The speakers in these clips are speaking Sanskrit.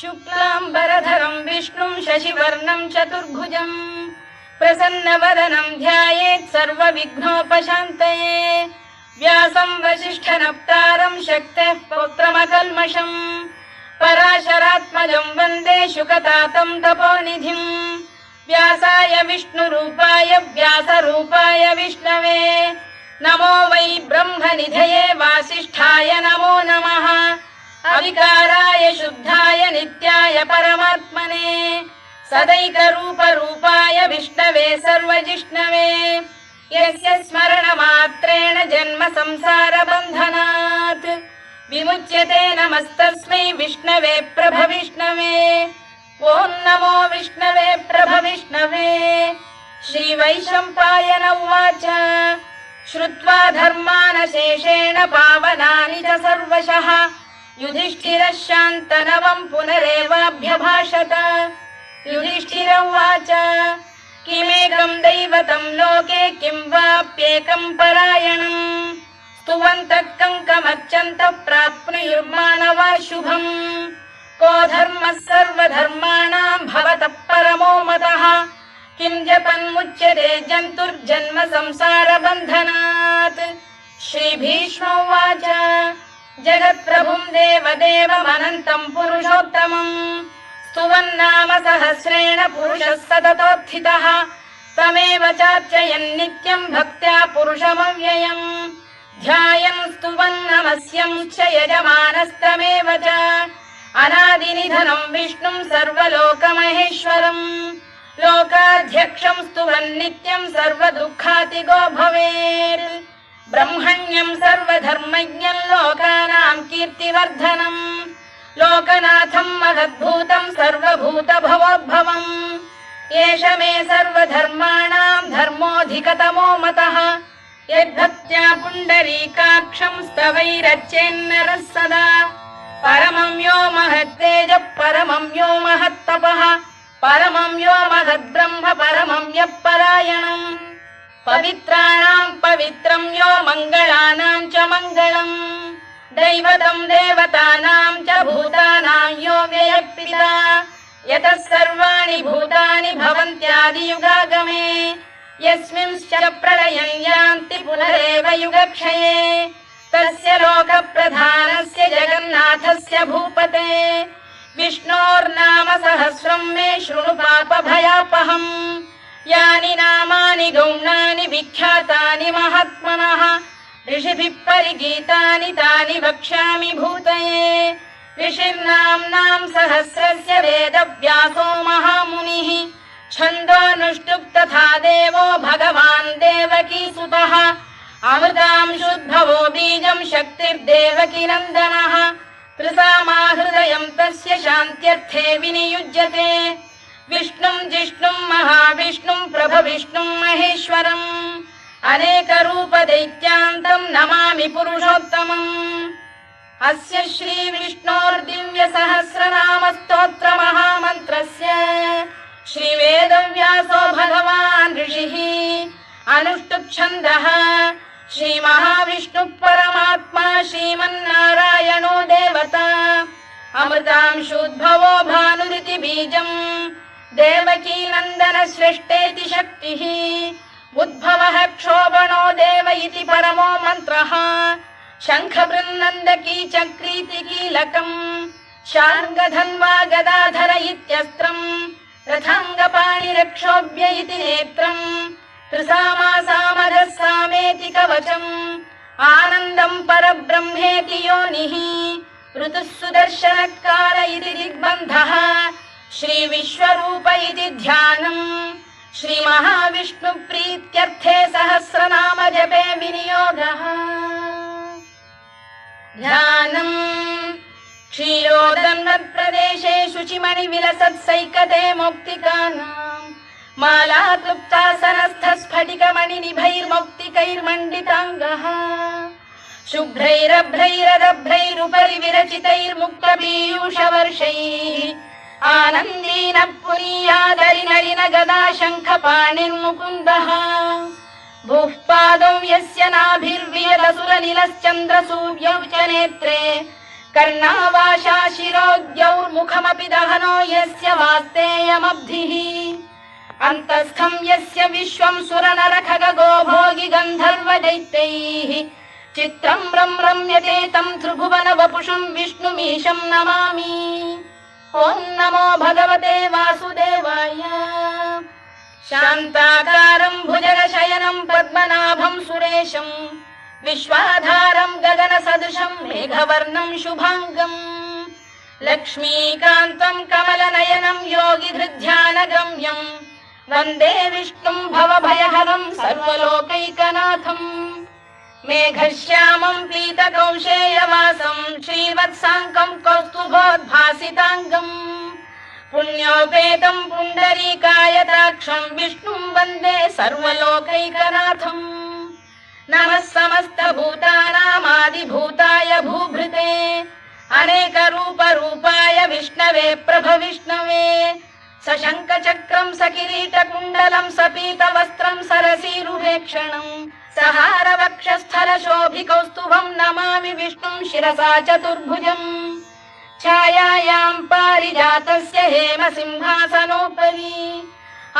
शुक्लाम्बरधरं विष्णुं शशिवर्णं चतुर्भुजं प्रसन्नवदनं ध्यायेत् सर्वविघ्नोपशान्तये। व्यासं वसिष्ठनप्तारं शक्तेः पौत्रमकल्मषम् पराशरात्मजं वन्दे शुकतातं तपोनिधिम्। व्यासाय विष्णुरूपाय व्यासरूपाय विष्णवे नमो वै ब्रह्मनिधये वासिष्ठाय नमो नमः। अविकाराय शुद्धाय नित्याय परमात्मने सदैकरूपरूपाय विष्णवे सर्वजिष्णवे यस्य स्मरणमात्रेण जन्म संसारबन्धनात् विमुच्यते नमस्तस्मै विष्णवे प्रभविष्णवे। ॐ नमो विष्णवे प्रभविष्णवे। श्रीवैशम्पायन उवाच श्रुत्वा धर्मानशेषेण पावनानि च सर्वशः युधिष्ठिरः शान्तनवं पुनरेवाभ्यभाषत। युधिष्ठिर उवाच किमेकं दैवतं लोके किं वाप्येकं परायणम् स्तुवन्तः कङ्कमर्चन्तः प्राप्नुयुर्मानवा शुभम्। को धर्मः सर्वधर्माणां भवतः परमो मतः किं जपन्मुच्यते जन्तुर्जन्म संसारबन्धनात्। श्रीभीष्म उवाच जगत्प्रभुं देवदेवमनन्तं पुरुषोत्तमम् स्तुवन्नाम सहस्रेण पुरुषः सततोत्थितः तमेव चार्चयन् नित्यं भक्त्या पुरुषमव्ययम् ध्यायन् स्तुवन् नमस्यं च यजमानस्तमेव च अनादिनिधनं विष्णुं सर्वलोकमहेश्वरम् लोकाध्यक्षं स्तुवन् नित्यं सर्वदुःखातिगो भवेत्। ब्रह्मण्यं सर्वधर्मज्ञं लोकानां कीर्तिवर्धनम् लोकनाथं महद्भूतं सर्वभूतभवोद्भवम् एष मे सर्वधर्माणां धर्मोऽधिकतमो मतः यद्भक्त्या पुण्डरीकाक्षं स्तवैरच्चेन्नरः सदा परमं यो महत्तेजः परमं यो महत्तपः परमं यो महद्ब्रह्म परमं यः परायणम् पवित्राणां पवित्रं यो मङ्गलानां च मङ्गलम् दैवतं देवतानां च भूतानां यो व्ययः यतः सर्वाणि भूतानि भवन्त्यादियुगागमे यस्मिंश्च प्रलयं यान्ति पुनरेव युगक्षये तस्य लोकप्रधानस्य जगन्नाथस्य भूपते विष्णोर्नाम सहस्रं मे शृणु पापभयापहम् यानि नामानि गौणानि विख्यातानि महात्मनः ऋषिभिः परिगीतानि तानि वक्ष्यामि भूतये। ऋषिर्नाम्नां सहस्रस्य वेदव्यासो महामुनिः छन्दोऽनुष्टुप् तथा देवो भगवान् देवकीसुतः अमृतांशुद्भवो बीजं शक्तिर्देवकी नन्दनः त्रिसामाहृदयं तस्य शान्त्यर्थे विनियुज्यते विष्णुं जिष्णुं महाविष्णुं प्रभविष्णुं महेश्वरम् अनेकरूपदैत्यान्तं नमामि पुरुषोत्तमम्। अस्य श्रीविष्णोर्दिव्यसहस्रनामस्तोत्रमहामन्त्रस्य श्रीवेदव्यासो भगवान् ऋषिः अनुष्टुप्छन्दः श्रीमहाविष्णुः परमात्मा श्रीमन्नारायणो देवता अमृतांशुद्भवो भानुरिति बीजम् देवकी नन्दन श्रेष्ठेति शक्तिः उद्भवः क्षोभणो देव इति परमो मन्त्रः शङ्खबृन्नन्दकी चक्रीति कीलकम् शार्ङ्गधन्वा गदाधर इत्यस्त्रम् रथाङ्गपाणिरक्षोभ्य इति नेत्रम् त्रिसामासामरः सामेति कवचम् आनन्दं परब्रह्मेति योनिः ऋतुः सुदर्शनकार इति दिग्बन्धः श्रीविश्वरूप इति ध्यानम् श्रीमहाविष्णुप्रीत्यर्थे सहस्रनाम जपे विनियोगः। ध्यानम् क्षीरोदन्वत्प्रदेशे शुचिमणिविलसत्सैकते मौक्तिकानाम् मालाक्लुप्तासनस्थस्फटिकमणिनिभैर्मौक्तिकैर्मण्डिताङ्गः शुभ्रैरभ्रैरदभ्रैरुपरि विरचितैर्मुक्तपीयूषवर्षैः आनन्दीनः पुनीयादरिनलिन गदा शङ्खपाणिर्मुकुन्दः भूः पादौ यस्य नाभिर्वियदसुरनिलश्चन्द्रसूर्यौ च नेत्रे कर्णावाशा शिरोद्यौर्मुखमपि दहनो यस्य वास्तेयमब्धिः अन्तस्थं यस्य विश्वं सुरनरखगो भोगि गन्धर्वदैत्यैः चित्रं रम्यते तं त्रिभुवन वपुषं विष्णुमीशं नमामि। ॐ नमो भगवते वासुदेवाय। शान्ताकारं भुजगशयनं पद्मनाभं सुरेशं विश्वाधारं गगनसदृशं मेघवर्णं शुभाङ्गं लक्ष्मीकान्तं कमलनयनं योगिधृध्यानगम्यं वन्दे विष्णुं भवभयहरं सर्वलोकैकनाथम्। मेघश्यामं पीतकौशेयवासं श्रीवत्साङ्कं कौस्तुभोद्भासिताङ्गम् पुण्योपेतं पुण्डरीकायताक्षं विष्णुं वन्दे सर्वलोकैकनाथम्। नमः समस्तभूतानामादिभूताय भूभृते अनेकरूपरूपाय विष्णवे प्रभविष्णवे सशङ्खचक्रं सकिरीटकुण्डलं सपीतवस्त्रं सरसीरुहेक्षणं सहारवक्षस्थलशोभिकौस्तुभं नमामि विष्णुं शिरसा चतुर्भुजम्। छायायां पारिजातस्य हेमसिंहासनोपरि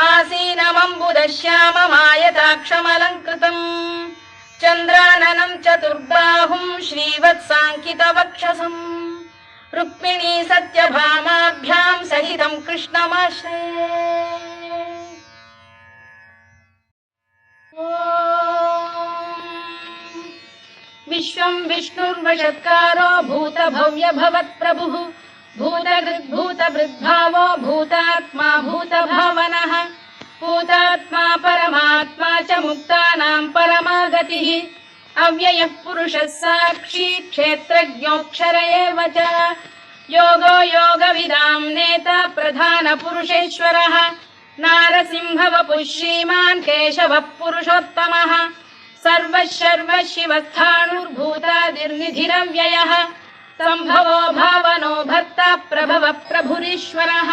आसीनमम्बुदश्याममायताक्षमलङ्कृतम् चन्द्राननं चतुर्बाहुं श्रीवत्साङ्कितवक्षसम् रुक्मिणी सत्यभामाभ्यां सहितं कृष्णमाश्रये। विश्वं विष्णुर्वषत्कारो भूतभव्य भवत्प्रभुः भूतभृद्भावो भूतात्मा भूतभावनः भूतात्मा परमात्मा च मुक्तानां परमागतिः अव्ययः पुरुषः साक्षी क्षेत्रज्ञोऽक्षर एव च योगो योगविदां नेता प्रधानपुरुषेश्वरः नारसिंहवपुः श्रीमान् केशवः पुरुषोत्तमः सर्वः शर्वः शिवस्थाणुर्भूतादिर्निधिरव्ययः सम्भवो भावनो भर्ता प्रभवः प्रभुरीश्वरः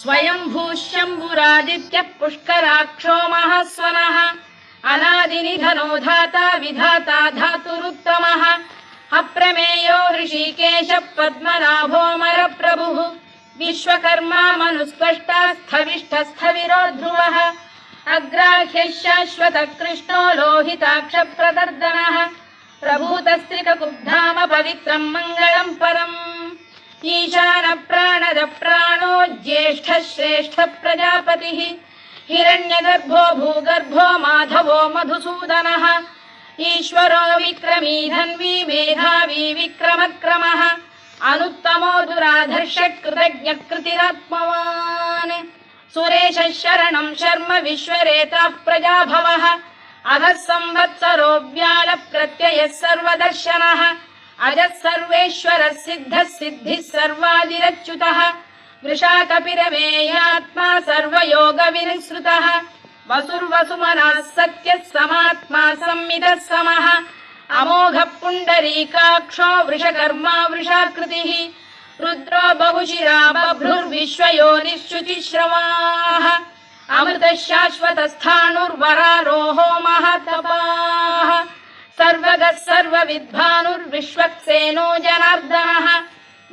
स्वयंभूः शम्भुरादित्यः पुष्कराक्षो महास्वनः अनादिनिधनो धाता विधाता धातुरुत्तमः अप्रमेयो ऋषिकेशः पद्मनाभोऽमरप्रभुः विश्वकर्मा मनुस्पष्टा स्थविष्ठस्थविरो ध्रुवः अग्राह्यः शाश्वतः कृष्णो लोहिताक्षप्रदर्दनः प्रभूतस्त्रिककुब्धाम पवित्रं मङ्गलं परम् ईशानः प्राणदः प्राणो ज्येष्ठः श्रेष्ठः प्रजापतिः हिरण्यगर्भो भूगर्भो माधवो मधुसूदनः ईश्वरो विक्रमी धन्वी मेधावी विक्रमक्रमः अनुत्तमो दुराधर्षः कृतज्ञः कृतिरात्मवान् सुरेशः शरणं शर्म विश्वरेताः प्रजाभवः अधः संवत्सरो व्यालः प्रत्ययः सर्वदर्शनः अजः सर्वेश्वरः सिद्धः सिद्धिः सर्वादिरच्युतः वृषाकपिरमेयात्मा सर्वयोगविनिसृतः वसुर्वसुमनः सत्यः समात्मा संमितः समः अमोघः पुण्डरीकाक्षो वृषकर्मा वृषाकृतिः रुद्रो बहुशिरा बभ्रुर्विश्वयोनिश्रुतिश्रवाः अमृतः शाश्वतस्थाणुर्वरारोहो महातपाः सर्वगः सर्वविद्भानुर्विश्वक्सेनो जनार्दनः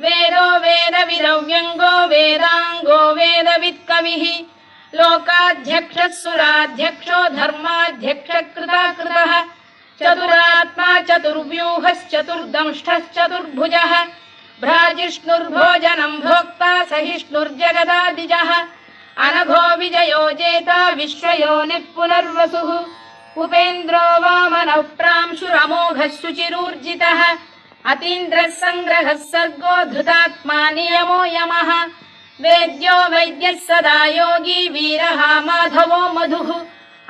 वेदो वेदविदव्यङ्गो वेदाङ्गो वेदवित्कविः लोकाध्यक्षः सुराध्यक्षो धर्माध्यक्षः कृताकृतः चतुरात्मा चतुर्व्यूहश्चतुर्दंष्टश्चतुर्भुजः भ्राजिष्णुर्भोजनं भोक्ता सहिष्णुर्जगदादिजः अनघो विजयो जेता विश्वयोनिः पुनर्वसुः उपेन्द्रो वामनः प्रांशुरमोघः शुचिरूर्जितः अतीन्द्रः सङ्ग्रहः सर्गो धृतात्मा नियमो यमः वेद्यो वैद्यः सदा योगी वीरः माधवो मधुः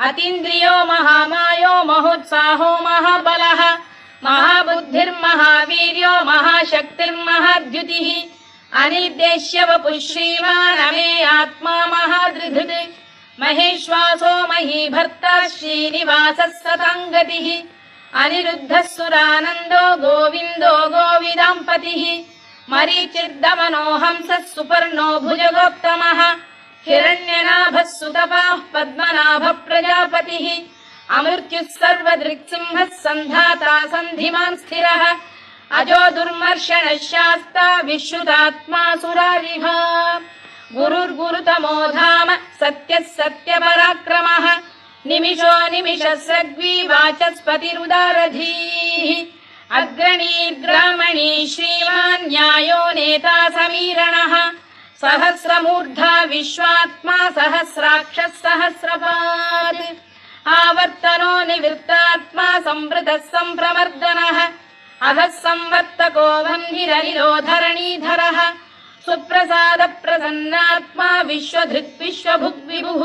अतीन्द्रियो महामायो महोत्साहो महाबलः महाबुद्धिर्महावीर्यो महाशक्तिर्महाद्युतिः अनिर्देश्य वपुः श्रीमान् अमे आत्मा महाधृधृत् महेश्वासो महीभर्ता श्रीनिवासः सताङ्गतिः अनिरुद्धः सुरानन्दो गोविन्दो गोविदाम्पतिः मरीचिर्दमनो हंसः सुपर्णो भुजगोत्तमः हिरण्यनाभः सुतपाः पद्मनाभः प्रजापतिः अमृत्युः सर्वदृक्सिंहः सन्धाता सन्धिमान् स्थिरः अजो दुर्मर्षणः शास्ता विश्रुतात्मा सुरारिः गुरुर्गुरुतमो धाम सत्यः सत्यपराक्रमः निमिषो निमिषस्रग्वी वाचस्पतिरुदारधीः अग्रणी श्रीमान् न्यायो नेता समीरणः सहस्रमूर्धा विश्वात्मा सहस्राक्षः सहस्रपात् आवर्तनो निवृत्तात्मा संवृतः सम्प्रमर्दनः अधः संवर्तको वह्निरनिरो धरणीधरः सुप्रसाद प्रसन्नात्मा विश्वधृक् विश्वभुग्विभुः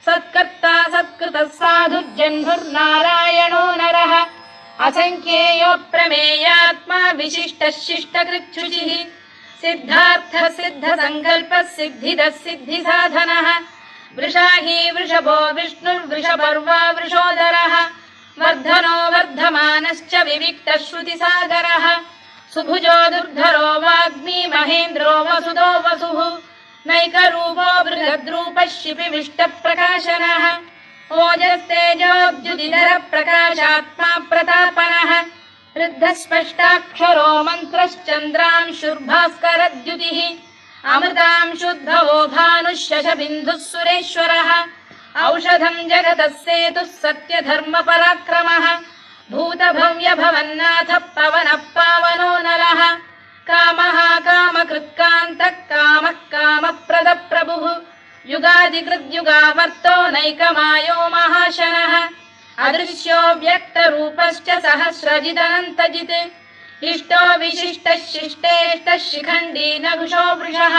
सत्कर्ता सत्कृतः साधुर्जह्नुर्नारायणो नरः असंख्येयो प्रमेयात्मा विशिष्टः शिष्टकृच्छुचिः सिद्धार्थः सिद्धसङ्कल्पः सिद्धिदः सिद्धिसाधनः वृषाही वृषभो विष्णुर्वृषपर्वा वृषोदरः वर्धनो वर्धमानश्च विविक्तः श्रुतिसागरः सुभुजो दुर्धरो वाग्मी महेन्द्रो वसुदो वसुः नैकरूपो बृहद्रूपः शिपिविष्टप्रकाशनः ओजस्तेजोद्युतिधरः प्रकाशात्मा प्रतापनः ऋद्धस्पष्टाक्षरो मन्त्रश्चन्द्रांशुर्भास्करद्युतिः अमृतांशुद्धवो भानुः शशबिन्दुः सुरेश्वरः औषधम् जगतः सेतुः सत्यधर्मपराक्रमः भूतभव्यभवन्नाथः पवनः पावनो नरः कामः कामकृत्कान्तः कामः कामप्रदप्रभुः युगादिकृद्युगावर्तो नैकमायो महाशनः अदृश्यो व्यक्तरूपश्च सहस्रजिदनन्तजित् इष्टो विशिष्टः शिष्टेष्टः शिखण्डी नघुषो वृषः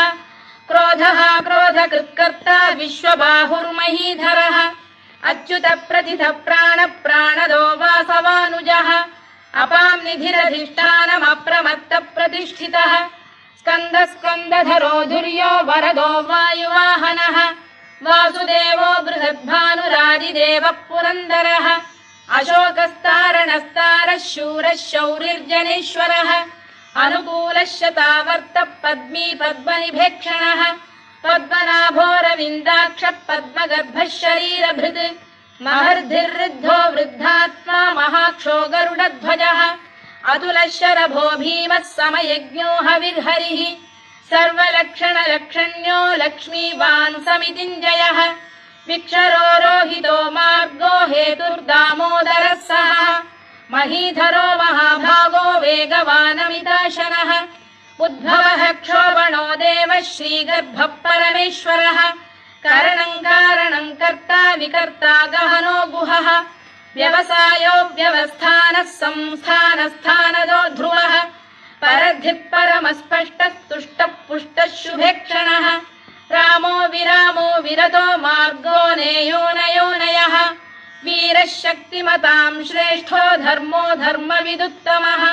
क्रोधः क्रोधकृत्कर्ता विश्वबाहुर्महीधरः अच्युतप्रथितः प्राणदो वासवानुजः अपां निधिरधिष्ठानमप्रमत्तप्रतिष्ठितः स्कन्दधरो धुर्यो वरदो वायुवाहनः वासुदेवो बृहद्भानुरादिदेवः पुरन्दरः अशोकस्तारणस्तारः शूरः शौरिर्जनेश्वरः अनुकूलः शतावर्तः पद्मी पद्मनिभेक्षणः पद्मनाभोरविन्दाक्षः पद्मगर्भः शरीरभृत् महर्धिर्वृद्धो वृद्धात्मा महाक्षो गरुडध्वजः अतुलः शरभो भीमः समयज्ञो हविर्हरिः सर्वलक्षणलक्षण्यो लक्ष्मीवान् समितिञ्जयः विक्षरो रोहितो मार्गो हेतुर्दामोदरः सः महीधरो महाभागो वेगवानमिताशनः उद्भवः क्षोभणो देवः श्रीगर्भः परमेश्वरः करणं कारणं कर्ता विकर्ता गहनो गुहः व्यवसायो व्यवस्थानः संस्थानस्थानदो ध्रुवः परद्धिः परमस्पष्टः तुष्टः पुष्टः शुभेक्षणः रामो विरामो विरतो मार्गो नेयो नयोनयः वीरः शक्तिमतां श्रेष्ठो धर्मो धर्मविदुत्तमः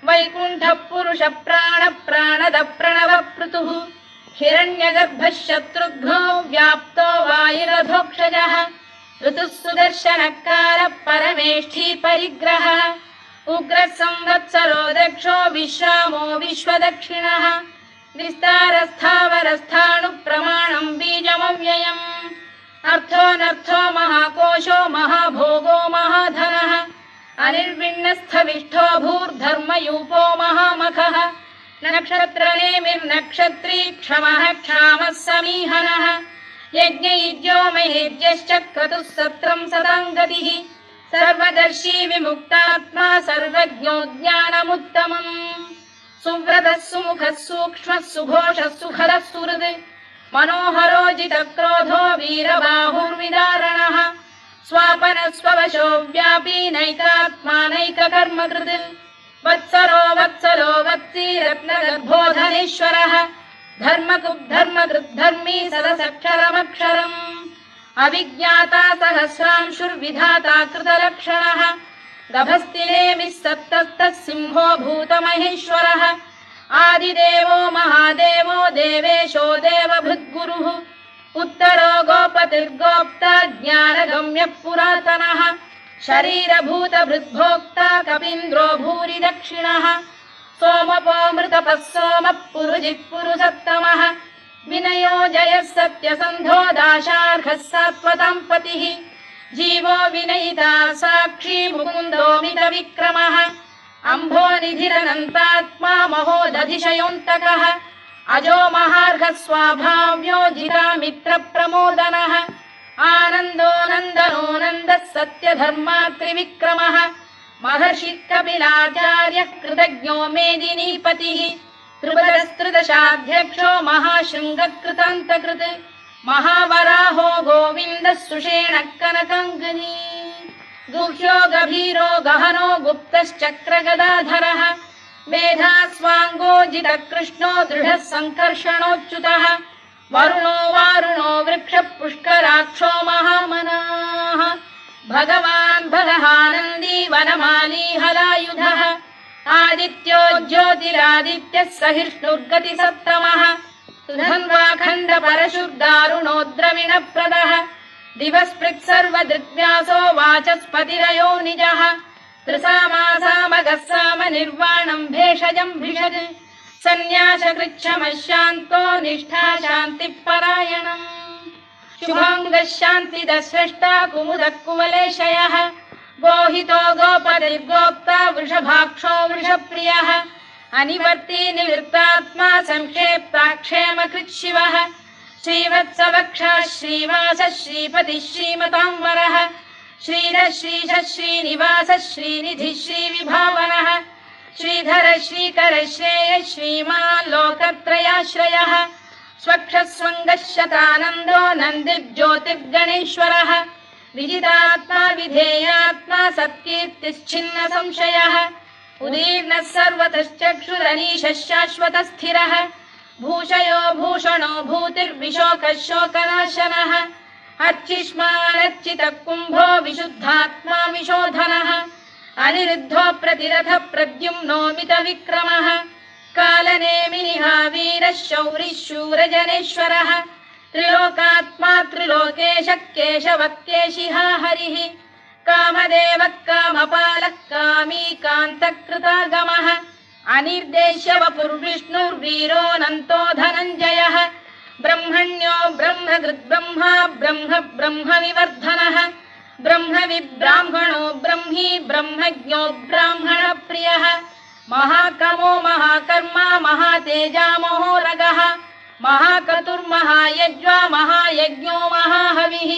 वैकुण्ठः पुरुषः प्राणदः प्रणवपृतुः हिरण्यगर्भः शत्रुघ्नो व्याप्तो वायुरधोक्षजः ऋतुः सुदर्शनकारः परमेष्ठी परिग्रहः उग्रः संवत्सरो दक्षो विश्रामो विश्वदक्षिणः विस्तारस्थावरस्थाणुः प्रमाणं बीजमव्ययम् अर्थोऽनर्थो महाकोशो महाभोगो महाधनः अनिर्विण्णस्थविष्ठो भूर्धर्मयूपो महामखः नक्षत्रनेमिर्नक्षत्री क्षमः क्षामः समीहनः यज्ञयुज्यो महेज्यश्च क्रतुः सत्रं सदां गतिः सर्वदर्शी विमुक्तात्मा सर्वज्ञो ज्ञानमुत्तमम् सुव्रतः सुमुखः सूक्ष्मः सुघोषः सुखदः सुहृद् मनोहरो जितक्रोधो वीरबाहुर्विदारणः स्वापनः स्ववशो व्यापी नैकात्मा नैककर्मकृत् वत्सरो वत्सी रत्नगर्भोधनेश्वरः धर्मकृद्धर्मी सदसक्षरमक्षरम् अविज्ञाता सहस्रांशुर्विधाता कृतलक्षणः गभस्तिनेमिः सप्तस्तः सिंहो भूतमहेश्वरः आदिदेवो महादेवो देवेशो देवभृद्गुरुः उत्तरो गोपतिर्गोप्ता ज्ञानगम्यः पुरातनः शरीरभूतभृद्भोक्ता कपीन्द्रो भूरि दक्षिणः सोमपोऽमृतपः सोमः पुरुजिः पुरुषत्तमः विनयो जयः सत्यसन्धो दाशार्हः सात्वतां पतिः जीवो विनयिता साक्षी मुकुन्दो मितविक्रमः अम्भोनिधिरनन्तात्मा महोदधिशयोऽन्तकः अजो महार्घः स्वाभाव्यो जितामित्रप्रमोदनः आनन्दो नन्दनो नन्दः सत्यधर्मात्रिविक्रमः महर्षि कपिलाचार्यः कृतज्ञो मेदिनीपतिः त्रिपदस्त्रिदशाध्यक्षो महाशृङ्गकृतान्तकृत् महावराहो गोविन्दः सुषेणः कनकाङ्गनी गुह्यो गभीरो गहनो गुप्तश्चक्रगदाधरः मेधास्वाङ्गो जितकृष्णो दृढः सङ्कर्षणोच्युतः वरुणो वारुणो वृक्षः पुष्कराक्षो महामनाः भगवान् बलहानन्दी वनमाली हलायुधः आदित्यो ज्योतिरादित्यः सहिष्णुर्गतिसप्तमः सुधन्वाखण्ड परशुर्दारुणो द्रविणप्रदः दिवस्पृक् सर्वदृग्व्यासो वाचस्पतिरयो निजः त्रिसामासामगः साम निर्वाणम् भेषजम् भिषज सन्न्यासकृच्छमशान्तो निष्ठा शान्तिपरायणम् शुभाङ्गः शान्तिदः स्रष्टा कुमुदः कुवलेशयः गोहितो गोपतिर्गोप्ता वृषभाक्षो वृषप्रियः अनिवर्ती निवृत्तात्मा संक्षेप्ताक्षेमकृत् शिवः श्रीवत्सवक्षः श्रीवासः श्रीपतिः श्रीमताम्बरः श्रीधः श्रीशः श्रीनिवासः श्रीनिधिः श्रीविभावनः श्रीधर श्रीकर श्रेयः श्रीमान् लोकत्रयाश्रयः स्वक्षः स्वङ्गः शतानन्दो नन्दिर्ज्योतिर्गणेश्वरः विजितात्मा विधेयात्मा सत्कीर्तिश्छिन्न संशयः उदीर्णः सर्वतश्चक्षुरनीशः शाश्वतः स्थिरः भूषयो भूषणो भूतिर्विशोकः शोकनाशनः अर्चिष्मानर्चितः कुम्भो विशुद्धात्मा विशोधनः अनिरुद्धो प्रतिरथः प्रद्युम्नो मितविक्रमः कालनेमिनिः वीरः शौरिः शूरजनेश्वरः त्रिलोकात्मा त्रिलोकेशः केशवः केशिः हरिः कामदेवः कामपालः कामी कान्तकृतागमः अनिर्देश्य वपुर्विष्णुर्वीरोऽनन्तो धनञ्जयः ब्रह्मण्यो ब्रह्मकृद्ब्रह्मा ब्रह्म ब्रह्मविवर्धनः ब्रह्मविब्राह्मणो ब्रह्मी ब्रह्मज्ञो ब्राह्मणप्रियः महाकमो महाकर्मा महातेजा महोरगः महाक्रतुर्महायज्वा महायज्ञो महाहविः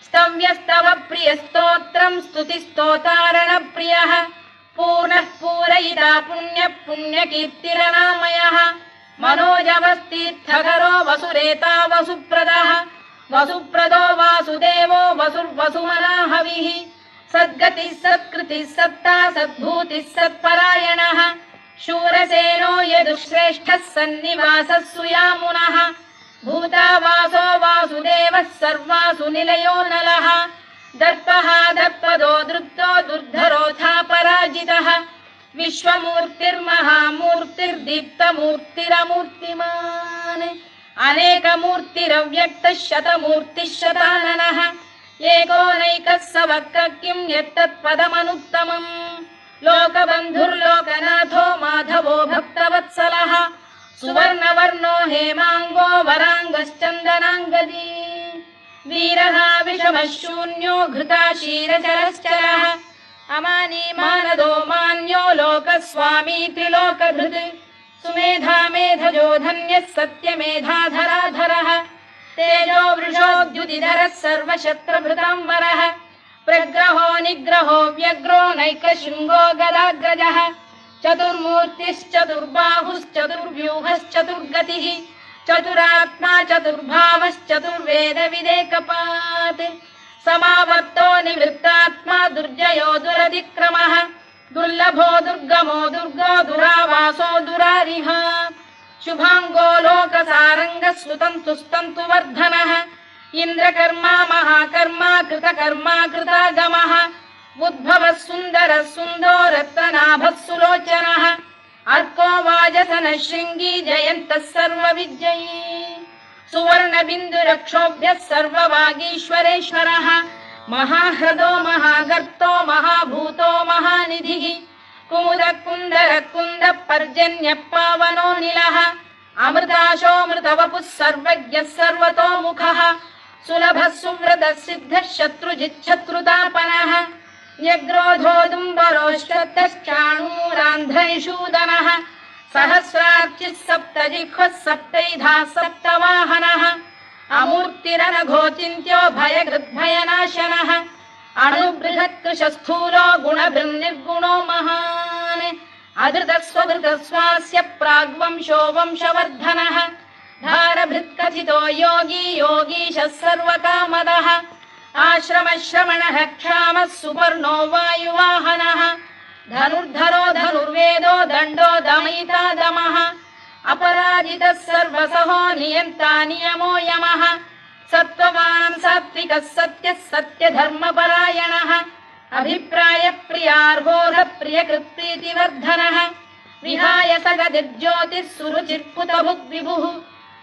स्तव्यस्तव प्रियस्तोत्रम् स्तुतिस्तोतारणप्रियः पूर्णः पूरयिता पुण्यः पुण्यकीर्तिरनामयः मनोजवस्तीर्थकरो वसुरेता वसुप्रदः वसुप्रदो वासुदेवो वसुर्वसुमनाहविः सद्गतिः सत्कृतिः सत्ता सद्भूतिः सत्परायणः शूरसेनो यदुश्रेष्ठः सन्निवासः सुयामुनः भूतावासो वासुदेवः सर्वासु निलयो नलः दर्पः दर्पदो दृप्तो दुर्धरोऽथा पराजितः विश्वमूर्तिर्महामूर्तिर्दीप्तमूर्तिरमूर्तिमान् अनेकमूर्तिरव्यक्तः शतमूर्तिः शताननः एकोनैकः स वक्र किं यत्तत्पदमनुत्तमम् लोकबन्धुर्लोकनाथो माधवो भक्तवत्सलः सुवर्णवर्णो हेमाङ्गो वराङ्गश्चन्दनाङ्गदी वीरः विषमः शून्यो घृता क्षीरचरश्चरः अमानी मानदो मान्यो लोकस्वामी त्रिलोकधृत् सुमेधा मेधजो धन्यः सत्यमेधाधराधरः तेजो वृषोद्युतिधरः सर्वशत्रभृताम्बरः प्रग्रहो निग्रहो व्यग्रो नैकशृङ्गो गदाग्रजः चतुर्मूर्तिश्चतुर्बाहुश्चतुर्व्यूहश्चतुर्गतिः चतुरात्मा चतुर्भावश्चतुर्वेदविदेकपात् समावर्तो निवृत्तात्मा दुर्जयो दुरतिक्रमः दुर्लभो दुर्गमो दुर्गो दुरावासो दुरारिः शुभाङ्गो लोकसारङ्गः सुतन्तुस्तन्तु वर्धनः इन्द्रकर्मा महाकर्मा कृतकर्मा कृतागमः उद्भवः सुन्दरः सुन्दो रत्ननाभः सुलोचनः अर्को वाजसनः शृङ्गी जयन्तः सर्वविजयी सुवर्णबिन्दुरक्षोभ्यः सर्ववागीश्वरेश्वरः महाह्रदो महागर्तो महाभूतो महानिधिः कुमुद कुन्दर कुन्द पर्जन्यः पावनो निलः अमृताशोऽमृतवपुः सर्वज्ञः सर्वतोमुखः सुलभः सुव्रतः सिद्धः शत्रुजिच्छत्रुतापनः न्यग्रोधोदुम्बरोश्वत्तश्चाणूरान्ध्रैषूदनः सहस्रार्चिः सप्तजिह्वः सप्तैधा सप्तवाहनः अमूर्तिरनघोचिन्त्यो भयकृद्भयनाशनः अणुबृहत्कृशस्थूलो गुणभृन्निर्गुणो महान् अधृतस्वधृतस्वास्य प्राग्वंशो वंशवर्धनः धारभृत्कथितो योगी योगीशः सर्वकामदः आश्रमश्रमणः क्षामः सुपर्णो वायुवाहनः धनुर्धरो धनुर्वेदो दण्डो दमयिता दमः अपराजितः सर्वसहो नियन्ता नियमो यमः सत्त्ववान् सात्विकः सत्यः सत्यधर्मपरायणः अभिप्रायप्रियार्होरप्रियकृत्प्रीतिवर्धनः विहाय सगदिर्ज्योतिः सुरुचिर्कुतभुग्विभुः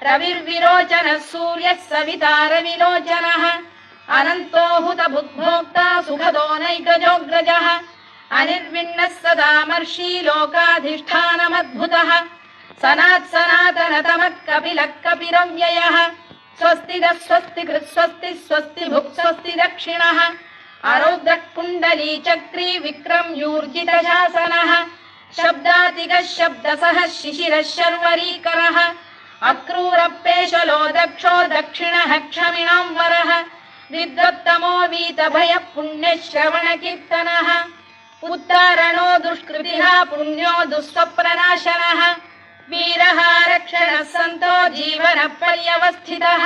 रविर्विरोचनः सूर्यः सवितारविलोचनः अनन्तो हुतभुग्भोक्ता सुखदो नैकजोऽग्रजः अनिर्विण्णः सदामर्षी लोकाधिष्ठानमद्भुतः सनातनतमः कपिलः कपिरव्ययः स्वस्तिदः स्वस्तिकृत् स्वस्ति स्वस्ति भुक् स्वस्ति दक्षिणः आरौद्रः कुण्डली चक्री विक्रम्यूर्जितशासनः शब्दातिगः शब्दसः शिशिरः शर्वरीकरः अक्रूरपेशलो दक्षो दक्षिणः क्षमिणां वरः विद्वत्तमो वीतभयः पुण्यश्रवणकीर्तनः उत्तारणो दुष्कृतिः पुण्यो दुःस्वप्ननाशनः वीरः रक्षणः सन्तो जीवनपर्यवस्थितः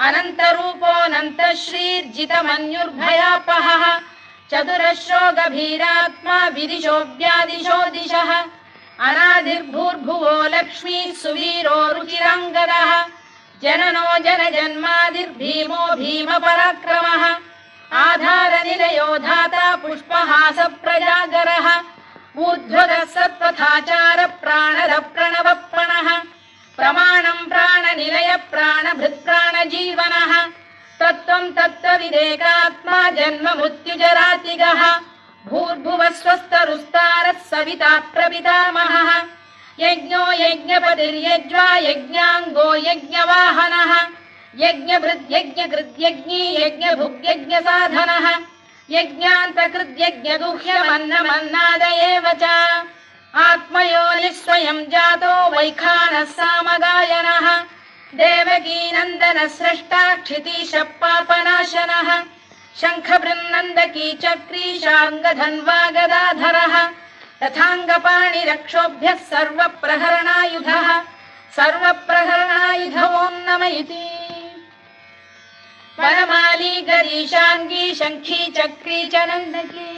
अनन्तरूपोऽनन्तश्रीर्जितमन्युर्भयापहः चतुरश्रो गभीरात्मा विदिशो व्यादिशो दिशः अनादिर्भूर्भुवो लक्ष्मीः सुवीरो रुचिराङ्गदः जननो जनजन्मादिर्भीमो भीमपराक्रमः आधारनिलयो धाता पुष्पहास प्रजागरः ऊर्ध्वगः सत्त्वथाचार प्राणद प्रणवप्रणः प्रमाणं प्राणनिलय प्राणभृत् प्राणजीवनः तत्त्वं तत्त्वविदेकात्मा जन्म मृत्युजरातिगः भूर्भुवः स्वस्तरुस्तारः सविता प्रपितामहः यज्ञो यज्ञपतिर्यज्वा यज्ञाङ्गो यज्ञवाहनः यज्ञभृद्यज्ञकृद्यज्ञी यज्ञभुग्यज्ञसाधनः यज्ञान्तकृद्यज्ञगुह्यमन्नमन्नाद एव च आत्मयोनिः स्वयं जातो वैखानः सामगायनः देवकीनन्दनः स्रष्टा क्षितीशः पापनाशनः शङ्खबृन्नन्दकी चक्री शार्ङ्गधन्वा गदाधरः तथाङ्गपाणिरक्षोभ्यः सर्वप्रहरणायुधः सर्वप्रहरणायुधवो नम इति वनमाली गरीशाङ्गी शङ्खी चक्री च नन्दकी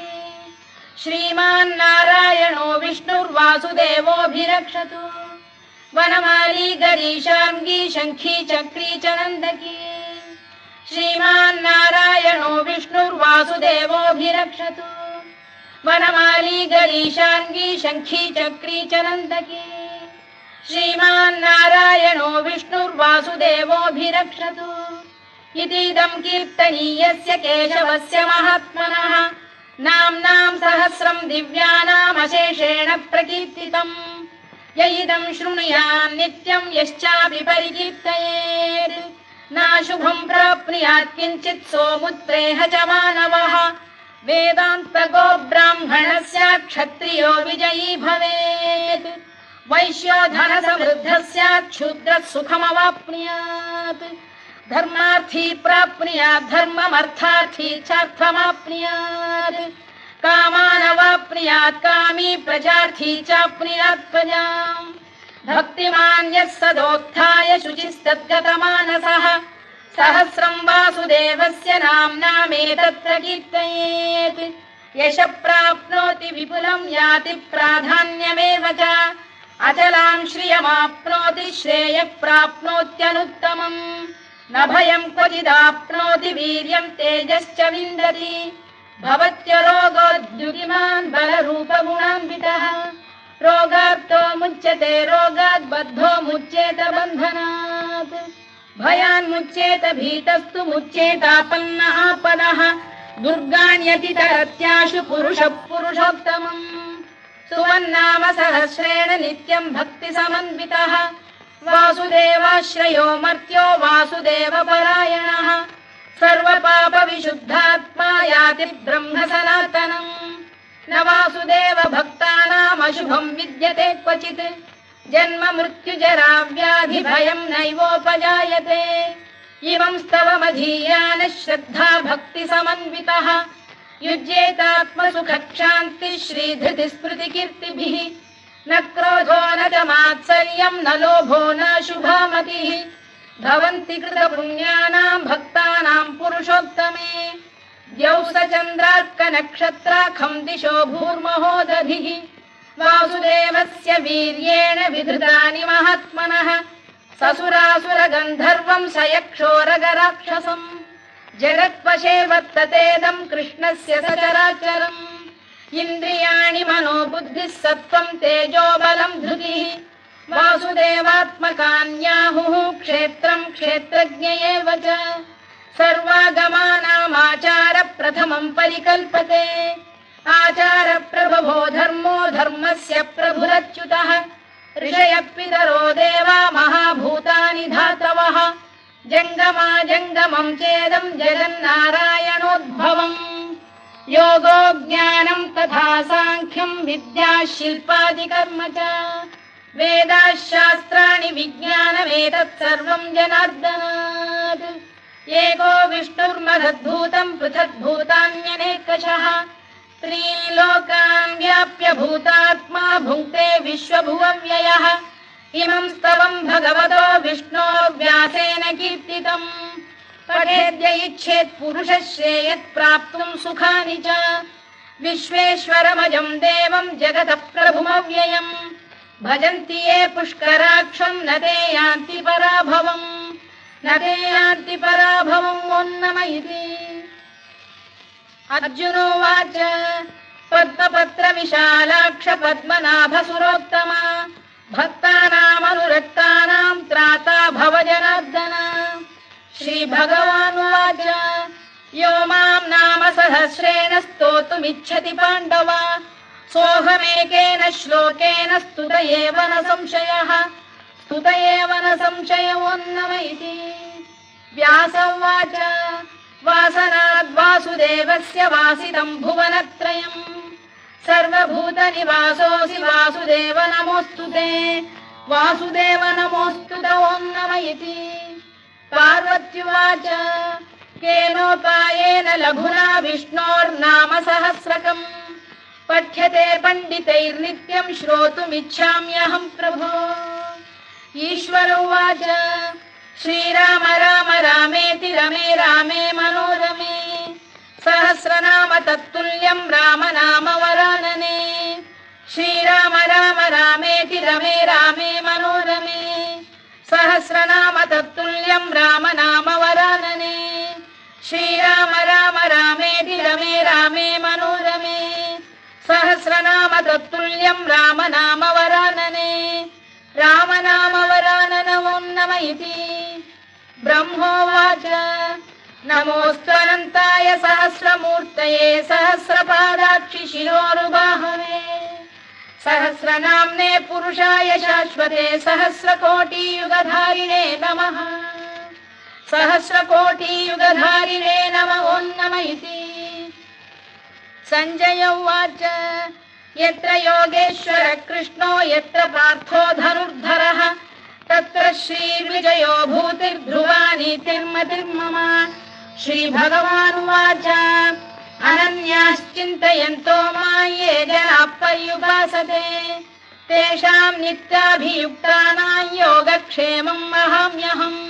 श्रीमान्नारायणो विष्णुर्वासुदेवोऽभिरक्षतु वनमाली गरीशाङ्गी शङ्खी चक्री च नन्दकी श्रीमान्नारायणो विष्णुर्वासुदेवोऽभिरक्षतु वनमाली गरीशाङ्गी शङ्खी चक्री च नन्दकी श्रीमान्नारायणो विष्णुर्वासुदेवोऽभिरक्षतु इतीदं कीर्तनीयस्य केशवस्य महात्मनः नाम्नां सहस्रं दिव्यानामशेषेण प्रकीर्तितम् य इदं शृणुयात् नित्यं यश्चापि परिकीर्तयेत् नाशुभं प्राप्नुयात् किञ्चित् सोमुत्रेह च मानवः वेदान्तको ब्राह्मणः स्यात् क्षत्रियो विजयी भवेत् वैश्यो धनसमृद्धः स्यात् शूद्रः सुखमवाप्नुयात् धर्मार्थी प्राप्नुयात् धर्ममर्थार्थी चार्थमाप्नुयात् कामानवाप्नुयात् कामी प्रजार्थी चाप्नुयात् प्रजाम् भक्तिमान् यः सदोत्थाय शुचिस्तद्गतमानसः सहस्रं वासुदेवस्य नाम्नामेतत्र कीर्तयेत् यशः प्राप्नोति विपुलं याति प्राधान्यमेव च अचलां श्रियमाप्नोति श्रेयः प्राप्नोत्यनुत्तमम् न भयं क्वचिदाप्नोति वीर्यं तेजश्च विन्दति भवत्यरोगोद्युतिमान् बलरूपगुणान्वितः रोगार्तो मुच्यते रोगात् बद्धो मुच्येत बन्धनात् भयान्मुच्येत भीतस्तु मुच्येतापन्न आपदः दुर्गाण्यतितरत्याशु पुरुषः पुरुषोत्तमम् सुवन्नाम सहस्रेण नित्यं भक्तिसमन्वितः वासुदेवाश्रयो मर्त्यो वासुदेवपरायणः सर्वपापविशुद्धात्मा याति ब्रह्म सनातनम् न वासुदेव भक्तानामशुभं विद्यते क्वचित् जन्म मृत्युजरा व्याधि भयं नैवोपजायते इमं स्तवमधीयानः श्रद्धा भक्ति समन्वितः युज्येतात्मसुखक्षान्तिः श्रीधृतिस्मृतिकीर्तिभिः न क्रोधो न च मात्सर्यं न लोभो न शुभामतिः भवन्ति कृतपुण्यानां भक्तानां पुरुषोत्तमे द्यौसचन्द्रार्कनक्षत्राखं दिशो भूर्महो दधिः वासुदेवस्य वीर्येण विधृतानि महात्मनः ससुरासुरगन्धर्वं स यक्षोरगराक्षसम् जगत्वशे वर्ततेदं कृष्णस्य सचराचरम् इन्द्रियाणि मनो बुद्धिः सत्त्वं तेजो बलं धृतिः वासुदेवात्मकान्याहुः क्षेत्रं क्षेत्रज्ञ एव च सर्वागमानामाचार प्रथमं परिकल्पते आचार प्रभवो धर्मो धर्मस्य प्रभुरच्युतः ऋषयः पितरो देवा महाभूतानि धातवः जङ्गमा जङ्गमं चेदं जगन्नारायणोद्भवम् योगो ज्ञानं तथा साङ्ख्यं विद्या शिल्पादिकर्म च वेदाः शास्त्राणि विज्ञानमेतत् सर्वं जनार्दनात् एको विष्णुर्महद्भूतं पृथग्भूतान्यनेकशः त्रीन् लोकान् व्याप्य भूतात्मा भुङ्क्ते विश्वभुवव्ययः इमं स्तवं भगवतो विष्णोर्व्यासेन कीर्तितम् पठेद्य इच्छेत् पुरुषः श्रेयत् प्राप्तुं सुखानि च विश्वेश्वरमजं देवं जगतः प्रभुमव्ययम् भजन्ति ये पुष्कराक्षं न ते यान्ति पराभवम् न ते यान्ति पराभवम् ओन्नमयिति अर्जुनोवाच पद्मपत्र विशालाक्ष पद्मनाभ सुरोत्तमा भक्तानामनुरक्तानां त्राता भव जनार्दन श्रीभगवानुवाच यो मां नाम सहस्रेण स्तोतुमिच्छति पाण्डव सोऽहमेकेन श्लोकेन स्तुत एव न संशयः स्तुत एव न संशयोऽन्नमयिति व्यास उवाच वासनाद्वासुदेवस्य वासितं भुवनत्रयम् सर्वभूतनिवासोऽसि वासुदेव नमोऽस्तु ते वासुदेव नमोऽस्तु ते ओन्नमयिति पार्वत्युवाच केनोपायेन लघुना विष्णोर्नाम सहस्रकम् पठ्यते पण्डितैर्नित्यं श्रोतुमिच्छाम्यहं प्रभो ईश्वर उवाच श्रीराम राम रामेति रमे रामे मनोरमे सहस्रनाम तत्तुल्यं राम नाम वरानने श्रीराम राम रामेति रमे रामे मनोरमे सहस्रनाम तत्तुल्यं राम नाम वरानने श्रीराम राम रामेति रमे रामे मनोरमे सहस्रनाम तत्तुल्यं राम नाम वरानने राम नाम वरानन ओन्नमयिति ब्रह्मोवाच नमोऽस्त्वनन्ताय सहस्रमूर्तये सहस्रपादाक्षि शिरोरुबाहवे सहस्रनाम्ने पुरुषाय शाश्वते सहस्रकोटियुगधारिणे नमः सहस्रकोटियुगधारिणे नमः ओन्नमयिति सञ्जय उवाच यत्र योगेश्वर कृष्णो यत्र पार्थो धनुर्धरः तत्र श्रीविजयो भूतिर्ध्रुवा नीतिर्मतिर्मम श्रीभगवानुवाच अनन्याश्चिन्तयन्तो मां ये जनाः पर्युपासते तेषां नित्याभियुक्तानां योगक्षेमं वहाम्यहम्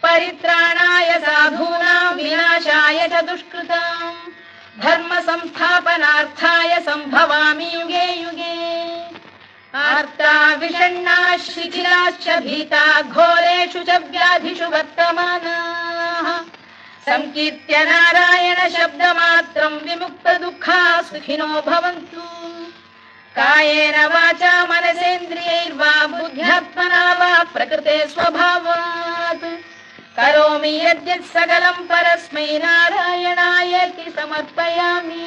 परित्राणाय साधूनां विनाशाय च दुष्कृताम् धर्म संस्थापनार्थाय संभवामि युगे युगे आर्ता विषण्णा शिथिलाश्च भीता घोरेषु च व्याधिषु वर्तमानाः संकीर्त्य नारायण शब्दमात्रं विमुक्त दुःखाः सुखिनो भवन्तु कायेन वाचा मनसेन्द्रियैर्वा बुद्ध्यात्मना वा प्रकृते स्वभावात् करोमि यद्यत् सकलं परस्मै नारायणायेति समर्पयामि।